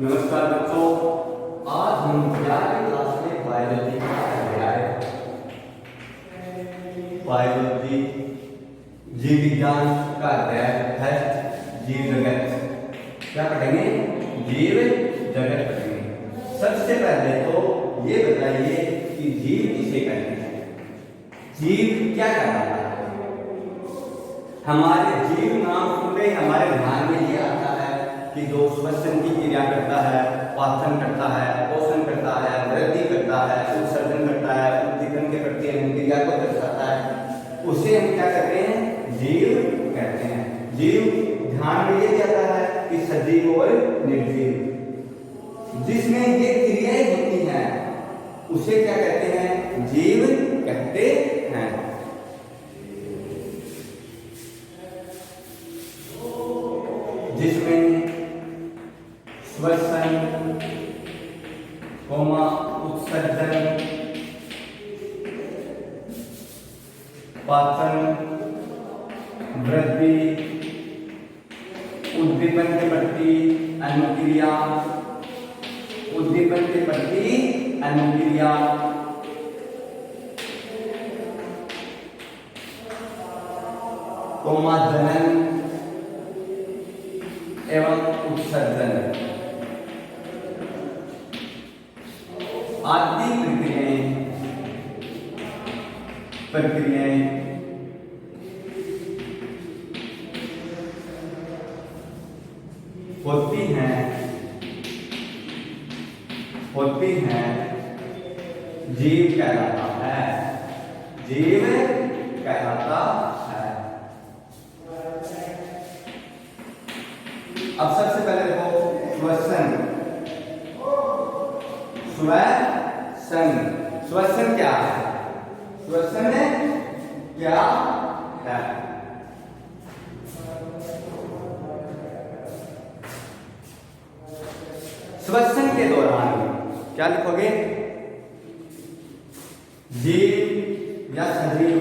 नमस्कार बच्चों, आज हम 11वीं क्लास में बायोलॉजी का अध्याय बायोलॉजी जीव विज्ञान का अध्याय है जीव जगत। क्या पढ़ेंगे? जीव जगत पढ़ेंगे। सबसे पहले तो ये बताइए कि जीव किसे कहते हैं? जीव क्या कहलाता है? हमारे जीव नाम सुनते हमारे ध्यान में ये आता है कि जो श्वसन की क्रिया करता है, पाचन करता है, पोषण करता है, वृद्धि करता है, उत्सर्जन करता है, उद्दीपन के प्रति क्रिया को दर्शाता है, उसे हम क्या कहते हैं? जीव कहते हैं। जीव ध्यान में ये कहता है कि सजीव और निर्जीव, जिसमें ये क्रियाएं होती हैं उसे क्या कहते हैं? जीव कहते हैं। जिसमें श्वसन, उत्सर्जन, पाचन, वृद्धि, उद्दीपन के प्रति अनुक्रिया, उद्दीपन के प्रति अनुक्रिया, जनन एवं उत्सर्जन आदि प्रक्रियाएं होती हैं जीव कहलाता है। जीव कहलाता है। अब सबसे पहले देखो श्वसन। श्वसन क्या है? श्वसन क्या है? श्वसन के दौरान क्या लिखोगे? जीव या सजीव।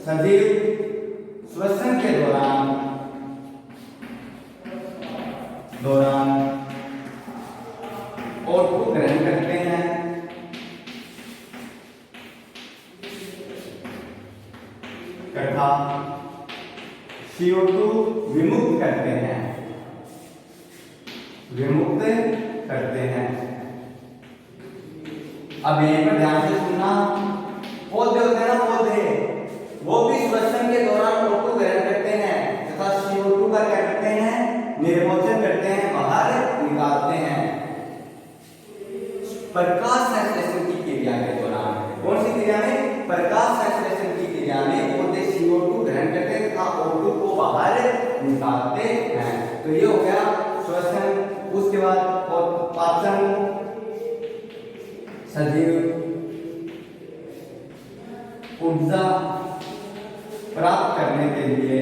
सजीव श्वसन के दौरान और को ग्रहण करते हैं तथा CO2 विमुक्त करते हैं। अब यहीं पर ध्यान से सुनना, पौधे होते हैं ना, पौधे वो भी श्वसन के दौरान O2 ग्रहण करते हैं तथा CO2 का क्या करते हैं? निर्मोचन करते हैं, बाहर निकालते हैं। प्रकाश संश्लेषण की क्रिया के दौरान, कौन सी क्रिया में? प्रकाश संश्लेषण की क्रिया में पौधे CO2 ग्रहण करते हैं तथा O2 को बाहर निकालते हैं। तो ये हो गया श्वसन। उसके बाद पाचन, सजीव ऊर्जा प्राप्त करने के लिए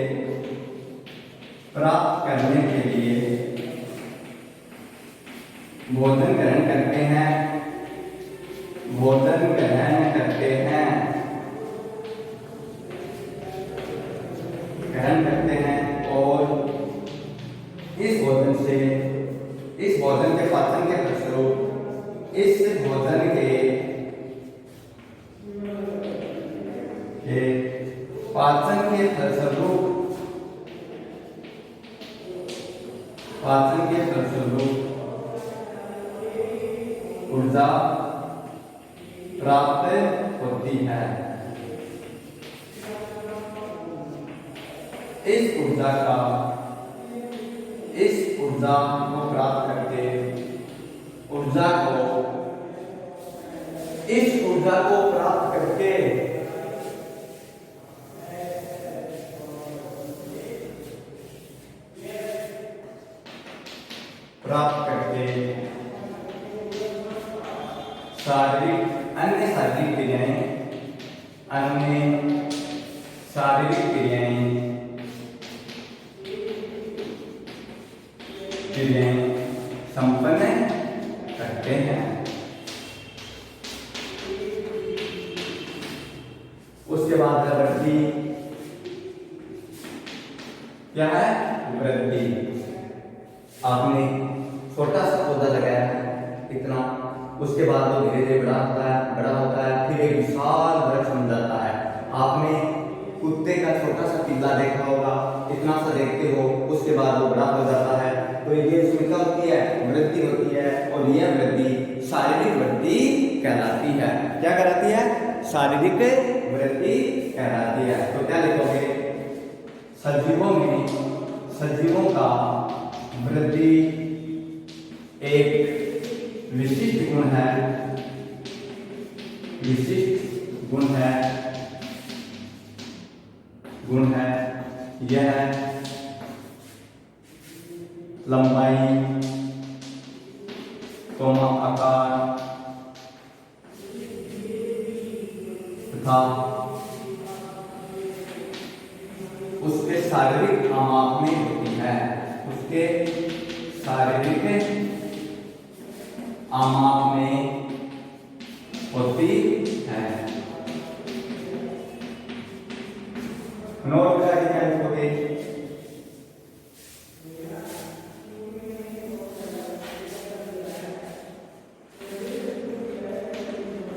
भोजन ग्रहण करते हैं और इस भोजन के पाचन के फलस्वरूप इस भोजन के पाचन के फलस्वरूप ऊर्जा प्राप्त होती है। इस ऊर्जा को प्राप्त करके अन्य शारीरिक क्रियाएं संपन्न करते हैं। उसके बाद वृद्धि क्या है? वृद्धि। आपने छोटा सा पौधा लगाया इतना, उसके बाद वो धीरे धीरे बड़ा होता है, फिर एक विशाल वृक्ष बन जाता है। आपने कुत्ते का छोटा सा पिल्ला देखा होगा, इतना सा देखते हो, उसके बाद वो बड़ा हो जाता है। तो ये इसमें क्या होती है, वृद्धि होती है, और यह वृद्धि शारीरिक वृद्धि कहलाती है। क्या कहलाती है, शारीरिक वृद्धि कहलाती है। तो क्या लिखोगे, सजीवों का वृद्धि एक विशिष्ट गुण है, यह लंबाई, आकार तथा उसके शारीरिक आमाप में होती है, उसके शारीरिक आमाप में होती है। नोट करा के क्या लिखोगे,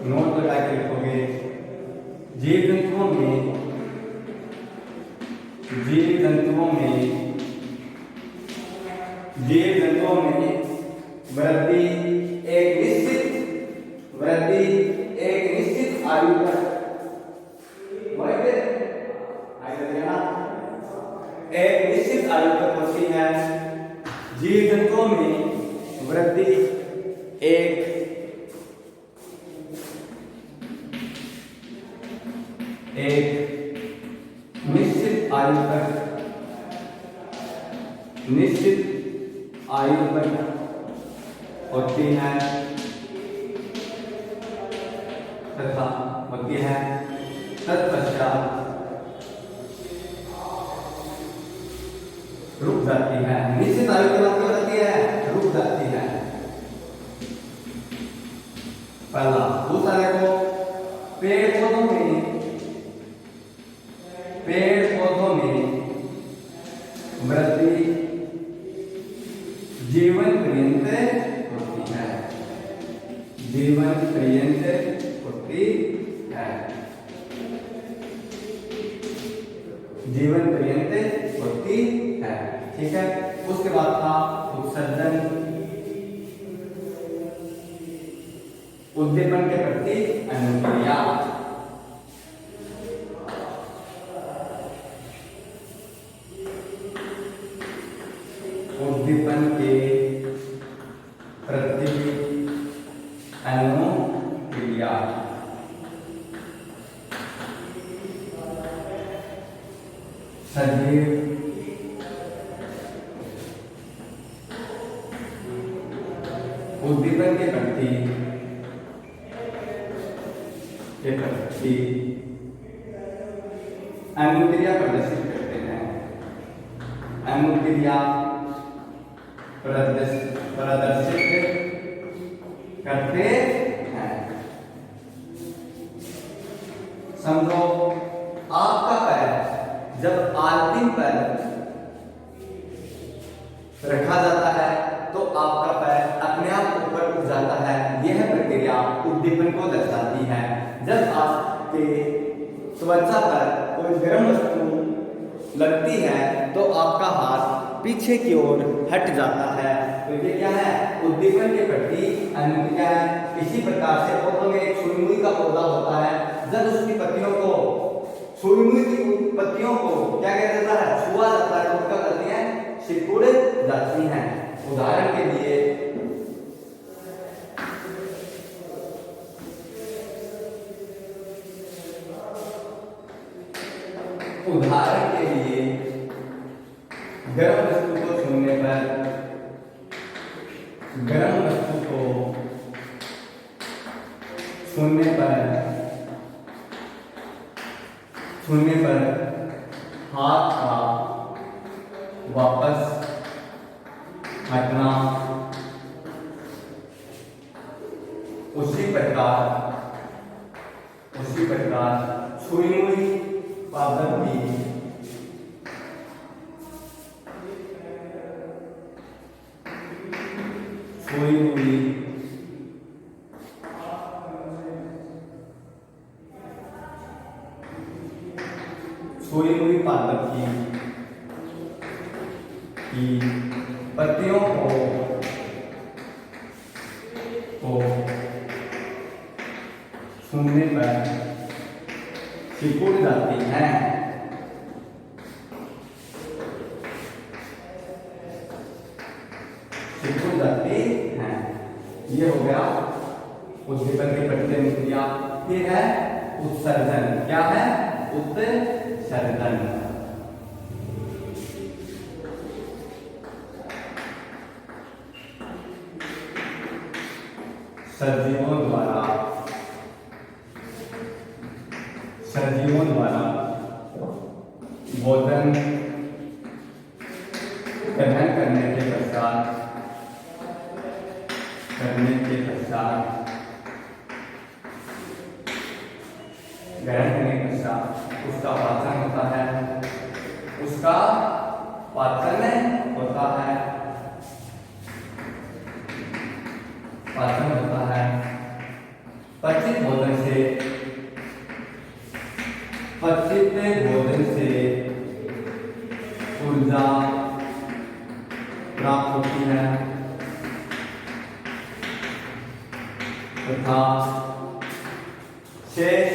नोट लगा के लिखोगे, जीव जंतुओं में वृद्धि एक निश्चित आयु तक, एक निश्चित आयु तक होती है। जीव जंतुओं में वृद्धि एक निश्चित आयु तक होती है तथा तत्पश्चात रुक जाती है। निश्चित आयु के बाद क्या होती है, रुक जाती है। पहला। दूसरा देखो, पेड़ पौधों में वृद्धि जीवन पर्यंत होती है, ठीक है। उसके बाद था उत्सर्जन, उद्दीपन के प्रति अनुक्रिया। उद्दीपन के प्रति अनुक्रिया। सजीव उद्दीपन के प्रति अनुक्रिया प्रदर्शित करते हैं, अनुक्रिया प्रदर्शित करते हैं। समझो, आपका पैर जब आलतीन पर रखा जाता है तो आपका पैर अपने आप ऊपर उठ जाता है। यह प्रक्रिया उद्दीपन को दर्शाती है। जब आपके त्वचा पर कोई गर्म वस्तु लगती है तो आपका हाथ पीछे की ओर हट जाता है। तो ये क्या है, उद्दीपन के प्रति अनुक्रिया है। इसी प्रकार से पौधों में एक सुई का पौधा होता है। जब उसकी पत्तियों को क्या किया जाता है, छुआ जाता है तो क्या करती है, सिकुड़ जाती हैं। उदाहरण के लिए गर्म वस्तु को छूने पर हाथ का वापस हटना, उसी प्रकार छुई हुई पाबंदी सोई हुई पादप की पत्तियों को छूने पर सिकुड़ जाती है। सिकुड़ जाती है। ये हो गया उद्दीपन की प्रतिक्रिया। फिर है उत्सर्जन। क्या है? उत्सर्जन। सजीवों द्वारा भोजन ग्रहण करने के पश्चात उसका पाचन होता है। पचित भोजन से ऊर्जा प्राप्त होती है तथा शेष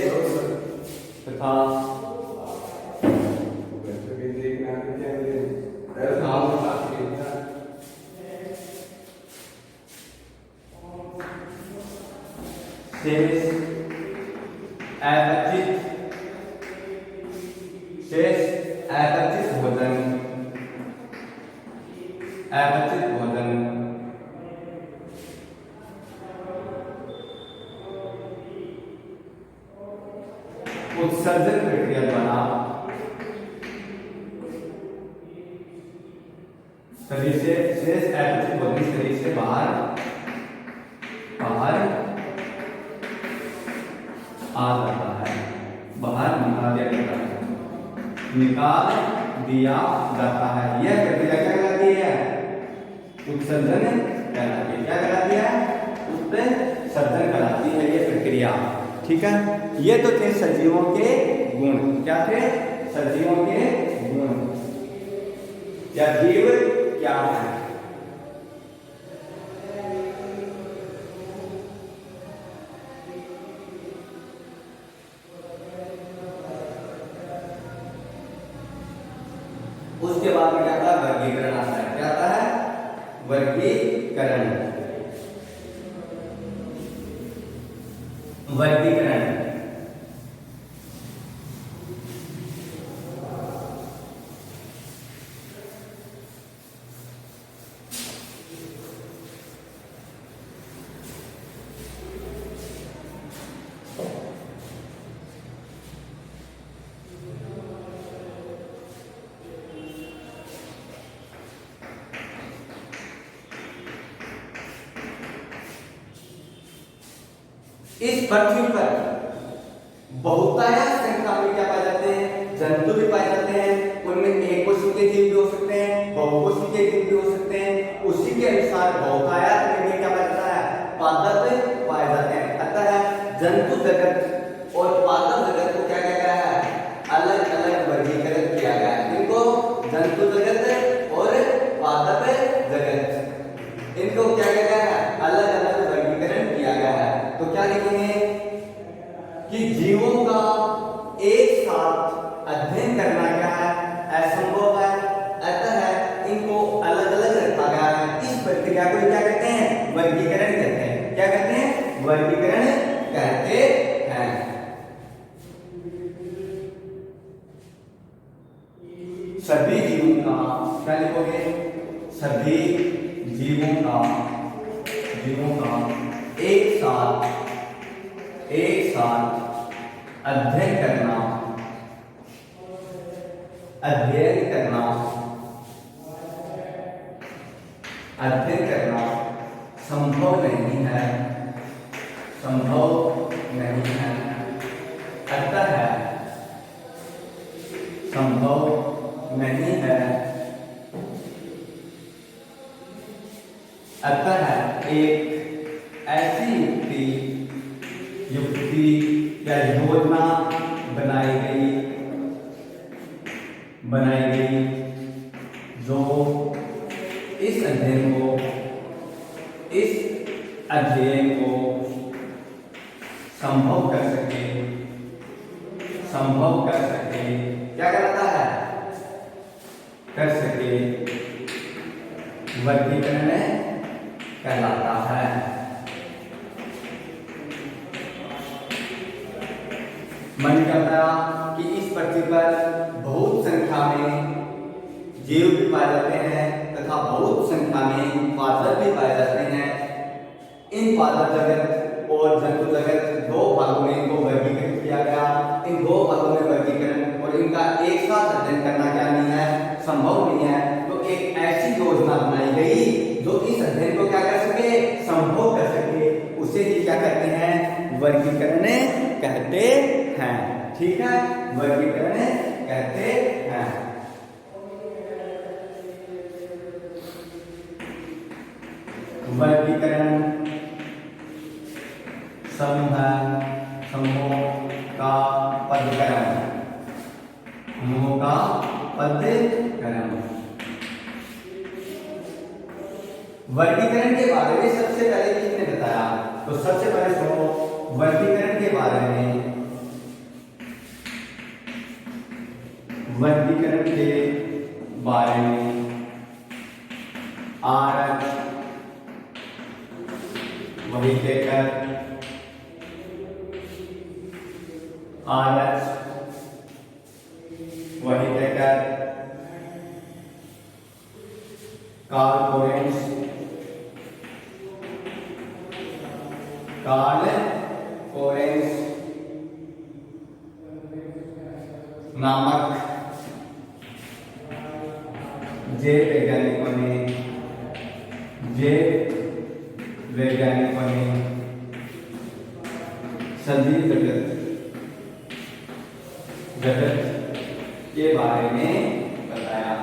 अपचित भोजन उत्सर्जन प्रक्रिया द्वारा शरीर से शेष अपचित भोजन शरीर से बाहर आ जाता है। बाहर निकाल दिया जाता है। यह प्रक्रिया क्या कहलाती है? उत्सर्जन कहलाती है। क्या कहलाती है? उत्सर्जन कहलाती है ये प्रक्रिया। ठीक है। ये तो थे सजीवों के गुण। क्या थे? सजीवों के गुण या जीव क्या है? उसके बाद में क्या आता है? वर्गीकरण आता है। क्या आता है? वर्गीकरण। इस पृथ्वी पर बहुतायत संख्या में क्या पाए जाते हैं? जंतु भी पाए जाते हैं। उनमें एक कोशिकीय के जीव भी हो सकते हैं, बहुकोशिकीय के जीव भी हो सकते हैं। उसी के अनुसार बहुतायत में क्या पाया जाता है? पादप पाए जाते हैं। अतः जंतु जगत और पादप जगत को क्या कहा गया है? अलग अलग वर्गीकरण किया गया है। इनको जंतु जगत और पादप जगत, इनको क्या कहा गया है? अलग अलग वर्गीकरण किया गया है। तो क्या लिखेंगे कि जीवों का एक साथ अध्ययन करना क्या है? असंभव है। अतः इनको अलग अलग रखा गया है। इस प्रक्रिया को क्या कहते हैं? वर्गीकरण कहते हैं। क्या कहते हैं? वर्गीकरण कहते हैं। सभी जीवों का क्या लिखोगे? सभी जीवों का एक साथ अध्ययन करना संभव नहीं है। अतः संभव नहीं है। अतः एक ऐसी युक्ति या योजना बनाई गई जो इस अध्ययन को संभव कर सके क्या करता है, कर सके, वर्गीकरण कहलाता है। मन करता कि इस पृथ्वी पर बहुत संख्या में जीव भी पाए जाते हैं तथा बहुत संख्या में पादप भी पाए जाते हैं। इन पादप जगत और जंतु जगत दो भागों में इनको वर्गीकृत किया गया। इन दो भागों में वर्गीकरण और इनका एक साथ अध्ययन करना क्या नहीं है, संभव नहीं है। तो एक ऐसी योजना बनाई गई जो इस अध्ययन को क्या कर सके, संभव कर सके। उसे ही क्या कहते हैं, वर्गीकरण कहते हैं। ठीक है, वर्गीकरण कहते हैं। वर्गीकरण समूह का पदक्रम, समूह का पदक्रम। वर्गीकरण के बारे में सबसे पहले किसने बताया, तो सबसे पहले सुनो वर्गीकरण के बारे में। वर्गीकरण के बारे में आरच व्हिटेकर, आरच व्हिटेकर, कार्ल कोरेंस नामक वैज्ञानिकों ने सजीव जगत के बारे में बताया।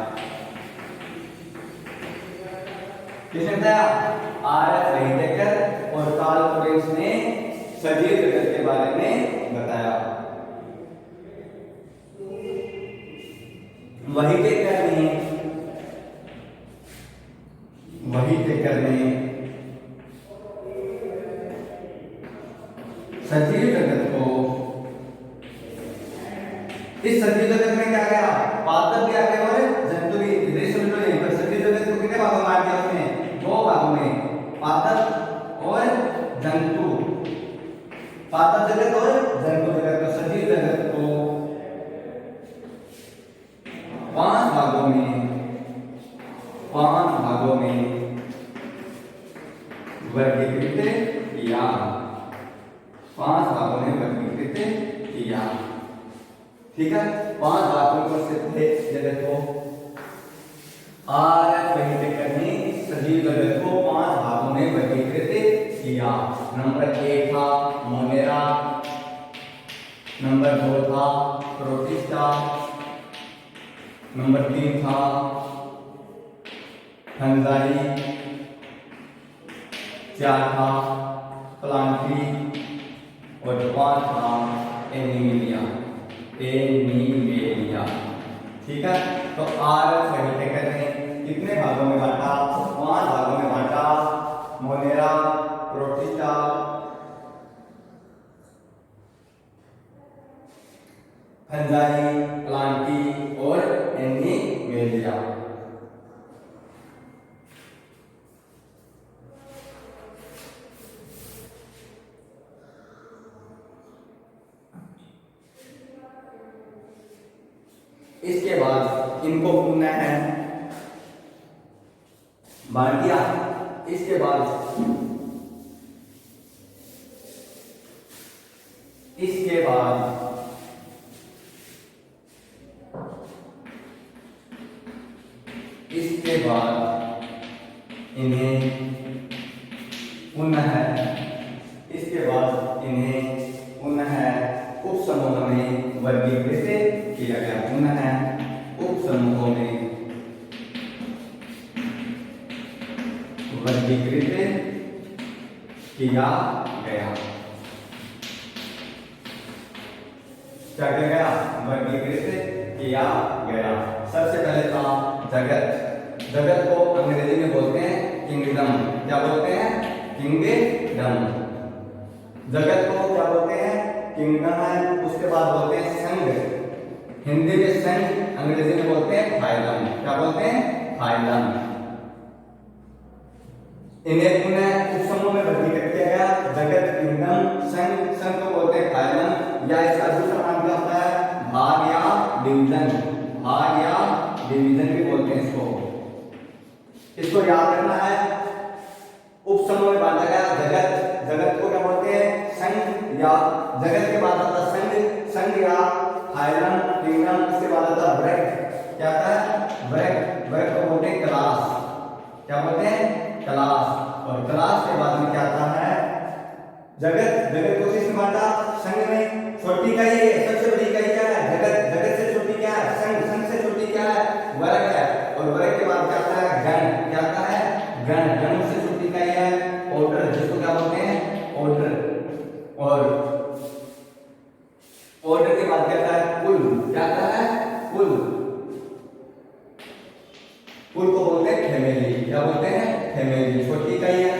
किसने बताया, आरच व्हिटेकर और कार्ल कोरेंस ने सजीव जगत के बारे में बताया। व्हिटेकर ने सजीव जगत को, इस सजीव जगत में क्या गया, पादप भी आ गए और जंतु भी। सजीव जगत को कितने भागों में बांट दिया उसने, दो भागों में, पादप और जंतु। पादप जगत और जंतु जगत को, सजीव जगत को 5 भागों में वर्गीकृत किया। 5 भागों में वर्गीकृत किया। ठीक है, 5 भागों को थे जगत को। आरच व्हिटेकर ने सजीव जगत को 5 भागों में वर्गीकृत किया। नंबर 1 था मोनेरा, नंबर 2 था प्रोटिस्टा, नंबर 3 था फंजाई, 4 था प्लांटी और 5 था एनीमिलिया। ठीक है, तो आरच व्हिटेकर ने कितने भागों में बांटा, 5 भागों में बांटा। मोनेरा, प्रोटिस्टा, फंजाई, प्लांटी और एनीमिलिया। इसके बाद इनको पुनः बांट दिया। इसके बाद इन्हें पुनः उप समूह में वर्गीकृत किया गया। पुनः उप समूहों में वर्गीकृत किया गया। क्या किया गया? वर्गीकृत किया गया। सबसे पहले था जगत। जगत को अंग्रेजी में बोलते हैं किंगडम। क्या बोलते हैं? किंगडम। जगत को क्या बोलते हैं? किंगडम है। उसके बाद बोलते हैं संघ। हिंदी में संघ, अंग्रेजी में बोलते हैं फाइलम। क्या बोलते हैं? फाइलम। इन्हें पुनः उपसमूह में वर्गीकृत किया गया। जगत, किंगडम, संघ। संघ को बोलते हैं फाइलम, या इसका दूसरा नाम क्या होता है? भाग या डिवीजन। भाग या डिवीजन भी बोलते हैं इसको। इसको याद रखना है। उपसमूह में बांटा गया जगत। जगत को क्या बोलते हैं? संघ, या जगत के बाद आता संघ, संघ या फाइलम, किंगडम। इसके बाद आता वर्ग। क्या आता है? वर्ग। वर्ग को बोलते हैं क्लास। क्या बोलते हैं? क्लास। और क्लास के बाद में क्या आता है? जगत। जगत को किसमें बांटा? संघ में। छोटी इकाई है, सबसे बड़ी इकाई क्या है? जगत। जगत से छोटी क्या है? संघ। संघ से छोटी क्या है? वर्ग है। और वर्ग के बाद क्या आता है? गण। क्या आता है? गण। गण से छोटी इकाई है ऑर्डर, जिसको क्या बोलते हैं? ऑर्डर। और ऑर्डर के बाद क्या आता है? कुल। क्या आता है? कुल। कुल को बोलते हैं फैमिली। क्या बोलते हैं? फैमिली। छोटी इकाई है।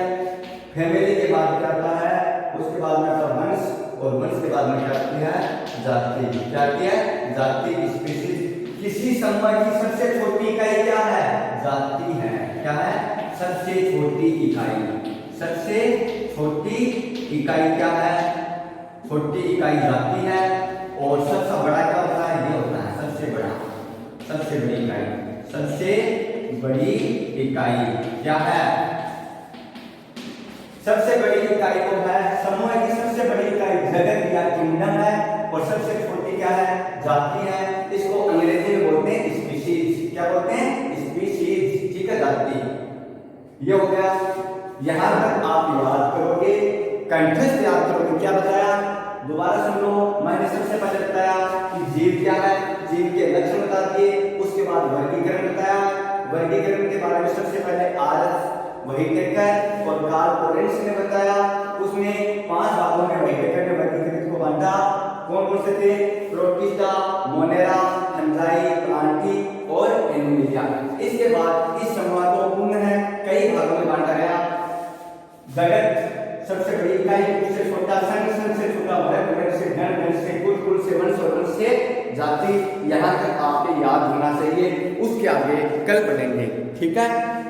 फैमिली के बाद क्या आता है? उसके बाद में आता वंश, और वंश के बाद में क्या आती है? जाति। क्या आती है? जाति, स्पीशीज। किसी समूह की सबसे छोटी इकाई क्या है? जाति है। क्या है? सबसे छोटी इकाई। सबसे छोटी इकाई क्या है? छोटी इकाई जाति है। और सबसे बड़ा क्या होता है? ये होता है सबसे बड़ा, सबसे बड़ी इकाई। सबसे बड़ी इकाई क्या है? सबसे बड़ी इकाई को है समूह की सबसे बड़ी इकाई जगत या किंगडम है, और सबसे छोटी क्या है? जाति है। इसको अंग्रेजी में बोलते हैं स्पीशीज। क्या बोलते हैं? स्पीशीज। ठीक है, जाति। ये हो गया। यहां तक आप याद करोगे, कंठस्थ याद करोगे। क्या बताया? दोबारा सुन लो। मैंने सबसे पहले बताया कि जीव क्या है, जीव के लक्षण बता दिए। उसके बाद वर्गीकरण बताया। वर्गीकरण के बारे में सबसे पहले आर्थ, वहीटेकर और कार्ल लोरेंत्ज ने बताया। उसने 5 भागों में वहीटेकर ने वर्गीकृत को बांटा। कौन कौन से थे? प्रोटिस्टा, मोनेरा, फंजाई, प्लांटी और एनिमलिया। इसके बाद इस समूह को पुनः कई भागों में बांटा गया। जगत सबसे बड़ी इकाई, उससे छोटा संघ, संघ से छोटा वर्ग, वर्ग से गण, गण से कुल, कुल से वंश और वंश से जाति। यहां तक आपको याद होना चाहिए। उसके आगे कल पढ़ेंगे। ठीक है।